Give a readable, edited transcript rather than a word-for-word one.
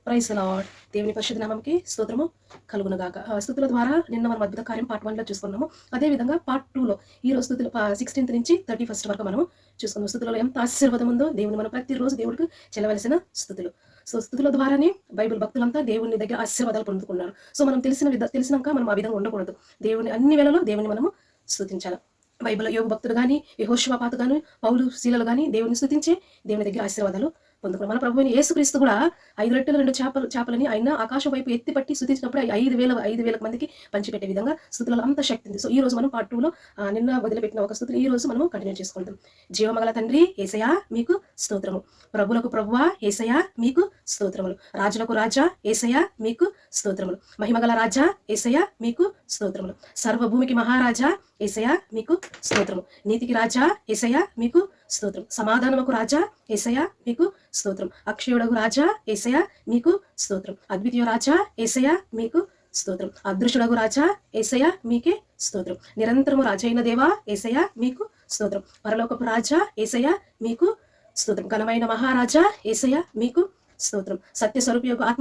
Praise the lord. దేవుని పరిశుద్ధ నామముకి స్తోత్రము కలుగునుగాక. స్తుతుల ద్వారా నిన్న మనం అద్భుత కార్యం పార్ట్ 1లో చూసుకున్నాము. అదేవిధంగా పార్ట్ 2లో ఈ రోజు స్తుతులు 16th నుంచి 31st వరకు మనము చూసుకున్నాం. స్తుతులలో ఎంత ఆశీర్వాదం ఉందో దేవుని మనం ప్రతిరోజు దేవుడికి చెల్లవలసిన స్తుతులు. సో స్తుతుల ద్వారానే బైబిల్ భక్తులంతా దేవుని దగ్గర ఆశీర్వాదాలు పొందుకున్నారు. సో మనం తెలిసినాక మనం ఆ విధంగా ఉండకూడదు. దేవుని అన్ని వేళలో దేవుని మనము స్తుతించాలి. బైబిల్లో యోబు భక్తుడు కానీ, యెహోషువపాతు గాని, పౌలు శీలలు కానీ దేవుని స్తుతించే దేవుని దగ్గర ఆశీర్వాదాలు పొందుకున్నారు. మన ప్రభువైన యేసుక్రీస్తు కూడా 5 రొట్టెలు 2 చేపలని ఆయన ఆకాశం వైపు ఎత్తిపట్టి స్తుతించినప్పుడు 5,000 మందికి పంచిపెట్టే విధంగా స్తుతులలో అంత శక్తి ఉంది. సో ఈ రోజు మనం పార్ట్ 2లో నిన్న వదిలిపెట్టిన ఒక స్తుతులు ఈ రోజు మనం కంటిన్యూ చేసుకుంటాం. జీవమగల తండ్రి యేసయ్యా మీకు స్తోత్రము. ప్రభులకు ప్రభువా యేసయ్యా మీకు స్తోత్రములు. రాజులకు రాజా యేసయ్యా మీకు స్తోత్రములు. మహిమగల రాజా యేసయ్యా మీకు స్తోత్రములు. సర్వభూమికి మహారాజా యేసయ్యా మీకు స్తోత్రము. నీతికి రాజా యేసయ్యా మీకు స్తోత్రం. సమాధానముకు రాజా యేసయ్యా మీకు స్తోత్రం. అక్షయుడగు రాజా యేసయ్యా మీకు స్తోత్రం. అద్వితీయ రాజా యేసయ్యా మీకు స్తోత్రం. అదృశ్యుడగు రాజా యేసయ్యా మీకే స్తోత్రం. నిరంతరము రాజైన దేవా యేసయ్యా మీకు స్తోత్రం. పరలోకపు రాజా యేసయ్యా మీకు స్తోత్రం. ఘనమైన మహారాజా యేసయ్యా మీకు స్తోత్రం. సత్య స్వరూపి యొక్క ఆత్మ